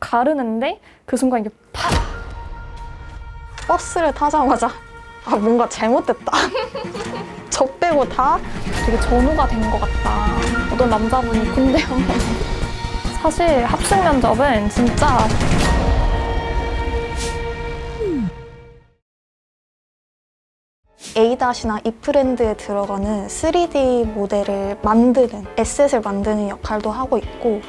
가르는데 그 순간 이게 팍! 버스를 타자마자 뭔가 잘못됐다. 저 빼고 다 되게 전우가 된 것 같다. 어떤 남자분이 군대 오면 사실 합숙 면접은 진짜 에이닷이나 이프랜드에 들어가는 3D 모델을 만드는, 에셋을 만드는 역할도 하고 있고,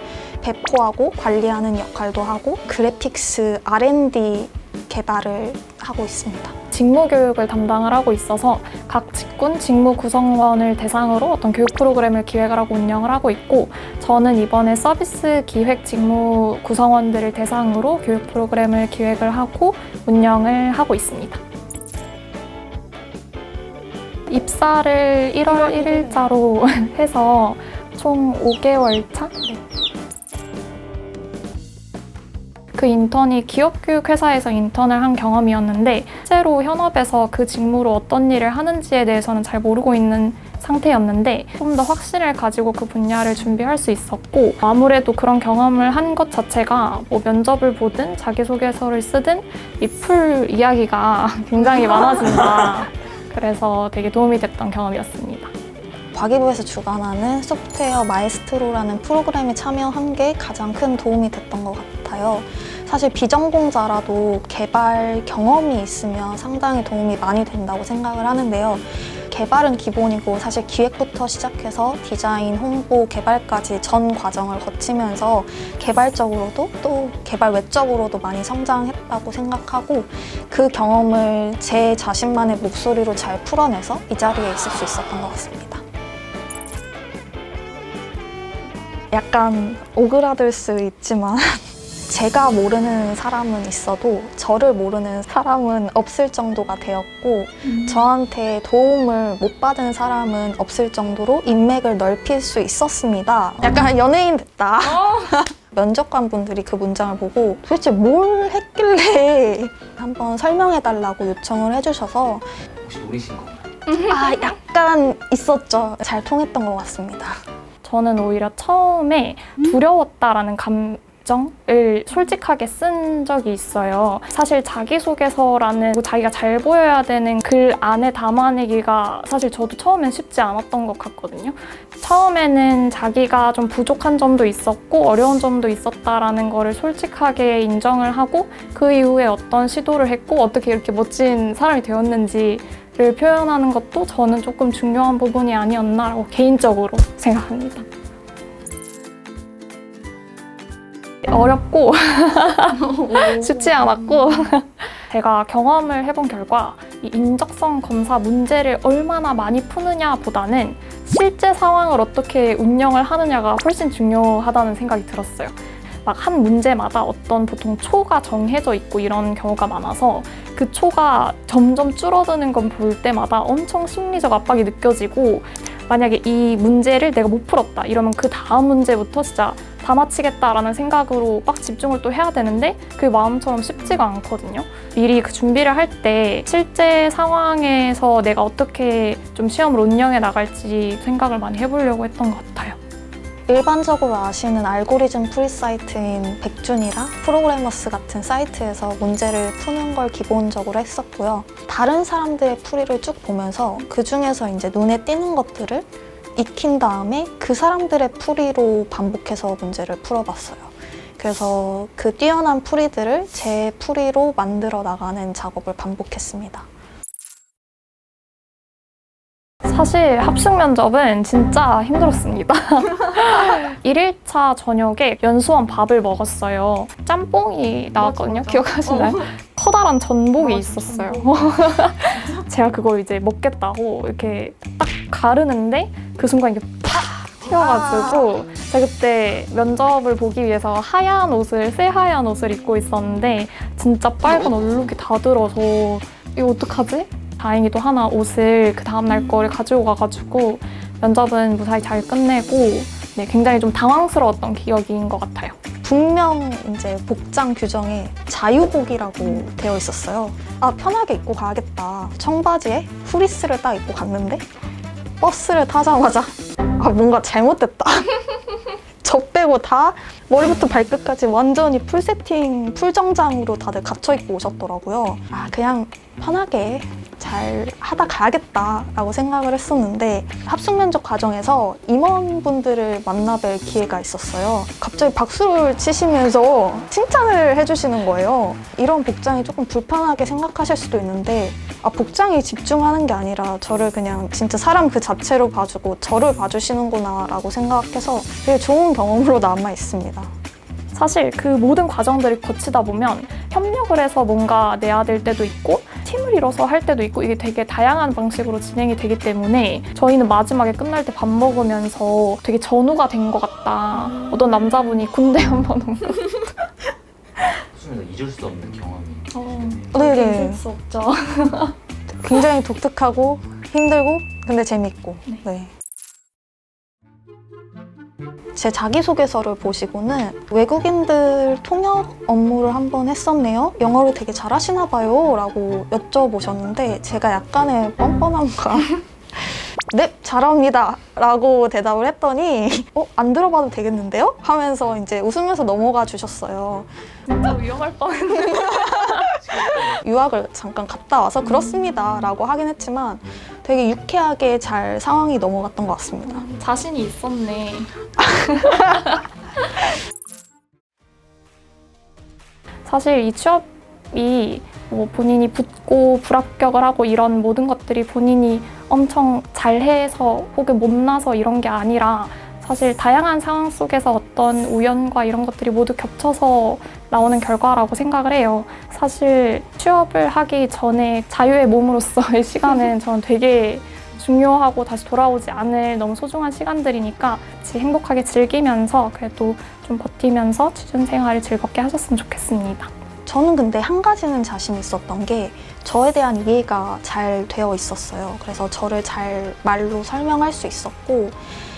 배포하고 관리하는 역할도 하고, 그래픽스 R&D 개발을 하고 있습니다. 직무 교육을 담당을 하고 있어서 각 직군 직무 구성원을 대상으로 어떤 교육 프로그램을 기획을 하고 운영을 하고 있고, 저는 이번에 서비스 기획 직무 구성원들을 대상으로 교육 프로그램을 기획을 하고 운영을 하고 있습니다. 입사를 1월 1일자로 해서 총 5개월 차? 그 인턴이 기업교육회사에서 인턴을 한 경험이었는데 실제로 현업에서 그 직무로 어떤 일을 하는지에 대해서는 잘 모르고 있는 상태였는데 좀 더 확신을 가지고 그 분야를 준비할 수 있었고, 아무래도 그런 경험을 한 것 자체가 뭐 면접을 보든 자기소개서를 쓰든 이 풀 이야기가 굉장히 많아진다. 그래서 되게 도움이 됐던 경험이었습니다. 과기부에서 주관하는 소프트웨어 마에스트로라는 프로그램에 참여한 게 가장 큰 도움이 됐던 것 같아요. 사실 비전공자라도 개발 경험이 있으면 상당히 도움이 많이 된다고 생각을 하는데요. 개발은 기본이고 사실 기획부터 시작해서 디자인, 홍보, 개발까지 전 과정을 거치면서 개발적으로도 또 개발 외적으로도 많이 성장했다고 생각하고, 그 경험을 제 자신만의 목소리로 잘 풀어내서 이 자리에 있을 수 있었던 것 같습니다. 약간 오그라들 수 있지만 제가 모르는 사람은 있어도 저를 모르는 사람은 없을 정도가 되었고, 저한테 도움을 못 받은 사람은 없을 정도로 인맥을 넓힐 수 있었습니다. 약간 연예인 됐다. 면접관 분들이 그 문장을 보고 도대체 뭘 했길래 한번 설명해달라고 요청을 해주셔서 혹시 노리신 건가요? 약간 있었죠. 잘 통했던 것 같습니다. 저는 오히려 처음에 두려웠다라는 감정을 솔직하게 쓴 적이 있어요. 사실 자기소개서라는 자기가 잘 보여야 되는 글 안에 담아내기가 사실 저도 처음엔 쉽지 않았던 것 같거든요. 처음에는 자기가 좀 부족한 점도 있었고 어려운 점도 있었다라는 거를 솔직하게 인정을 하고, 그 이후에 어떤 시도를 했고 어떻게 이렇게 멋진 사람이 되었는지를 표현하는 것도 저는 조금 중요한 부분이 아니었나라고 개인적으로 생각합니다. 어렵고 쉽지 않았고 제가 경험을 해본 결과 이 인적성 검사 문제를 얼마나 많이 푸느냐 보다는 실제 상황을 어떻게 운영을 하느냐가 훨씬 중요하다는 생각이 들었어요. 막 한 문제마다 어떤 보통 초가 정해져 있고 이런 경우가 많아서 그 초가 점점 줄어드는 건 볼 때마다 엄청 심리적 압박이 느껴지고, 만약에 이 문제를 내가 못 풀었다 이러면 그 다음 문제부터 진짜 다 마치겠다라는 생각으로 막 집중을 또 해야 되는데 그게 마음처럼 쉽지가 않거든요. 미리 그 준비를 할 때 실제 상황에서 내가 어떻게 좀 시험을 운영해 나갈지 생각을 많이 해보려고 했던 것 같아요. 일반적으로 아시는 알고리즘 풀이 사이트인 백준이랑 프로그래머스 같은 사이트에서 문제를 푸는 걸 기본적으로 했었고요. 다른 사람들의 풀이를 쭉 보면서 그 중에서 이제 눈에 띄는 것들을 익힌 다음에 그 사람들의 풀이로 반복해서 문제를 풀어봤어요. 그래서 그 뛰어난 풀이들을 제 풀이로 만들어 나가는 작업을 반복했습니다. 사실 합숙 면접은 진짜 힘들었습니다. 1일차 저녁에 연수원 밥을 먹었어요. 짬뽕이 나왔거든요. 기억하시나요? 커다란 전복이 있었어요. 제가 그걸 이제 먹겠다고 이렇게 딱 가르는데 그 순간 이게 팍 튀어가지고, 제가 그때 면접을 보기 위해서 하얀 옷을, 새하얀 옷을 입고 있었는데 진짜 빨간 얼룩이 다 들어서 이거 어떡하지? 다행히도 하나 옷을 그 다음날 거를 가지고 가가지고 면접은 무사히 잘 끝내고, 네, 굉장히 좀 당황스러웠던 기억인 것 같아요. 분명 이제 복장 규정에 자유복이라고 되어 있었어요. 편하게 입고 가야겠다. 청바지에 후리스를 딱 입고 갔는데 버스를 타자마자 뭔가 잘못됐다. 저 빼고 다 머리부터 발끝까지 완전히 풀 세팅, 풀 정장으로 다들 갇혀 입고 오셨더라고요. 그냥 편하게 잘 하다 가야겠다라고 생각을 했었는데 합숙 면접 과정에서 임원분들을 만나뵐 기회가 있었어요. 갑자기 박수를 치시면서 칭찬을 해주시는 거예요. 이런 복장이 조금 불편하게 생각하실 수도 있는데 복장에 집중하는 게 아니라 저를 그냥 진짜 사람 그 자체로 봐주고 저를 봐주시는구나 라고 생각해서 되게 좋은 경험으로 남아 있습니다. 사실 그 모든 과정들을 거치다 보면 협력을 해서 뭔가 내야 될 때도 있고 팀을 이뤄서 할 때도 있고 이게 되게 다양한 방식으로 진행이 되기 때문에 저희는 마지막에 끝날 때 밥 먹으면서 되게 전우가 된 것 같다. 어떤 남자분이 군대 한번 온 거. 수면에서 잊을 수 없는 경험이. 네네. 잊을 수 없죠. 굉장히 독특하고 힘들고 근데 재밌고. 네. 제 자기소개서를 보시고는 외국인들 통역 업무를 한번 했었네요. 영어를 되게 잘하시나 봐요 라고 여쭤보셨는데 제가 약간의 뻔뻔함과 네, 잘합니다 라고 대답을 했더니 안 들어봐도 되겠는데요? 하면서 이제 웃으면서 넘어가 주셨어요. 진짜 위험할 뻔했네. 유학을 잠깐 갔다 와서 그렇습니다 라고 하긴 했지만 되게 유쾌하게 잘 상황이 넘어갔던 것 같습니다. 자신이 있었네. 사실 이 취업이 본인이 붙고 불합격을 하고 이런 모든 것들이 본인이 엄청 잘해서 혹은 못나서 이런 게 아니라 사실 다양한 상황 속에서 어떤 우연과 이런 것들이 모두 겹쳐서 나오는 결과라고 생각을 해요. 사실 취업을 하기 전에 자유의 몸으로서의 시간은 저는 되게 중요하고 다시 돌아오지 않을 너무 소중한 시간들이니까 같이 행복하게 즐기면서 그래도 좀 버티면서 취준 생활을 즐겁게 하셨으면 좋겠습니다. 저는 근데 한 가지는 자신 있었던 게 저에 대한 이해가 잘 되어 있었어요. 그래서 저를 잘 말로 설명할 수 있었고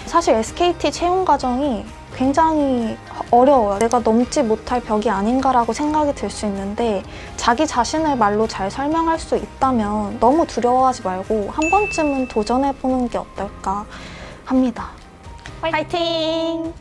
사실 SKT 채용 과정이 굉장히 어려워요. 내가 넘지 못할 벽이 아닌가라고 생각이 들 수 있는데 자기 자신을 말로 잘 설명할 수 있다면 너무 두려워하지 말고 한 번쯤은 도전해보는 게 어떨까 합니다. 화이팅!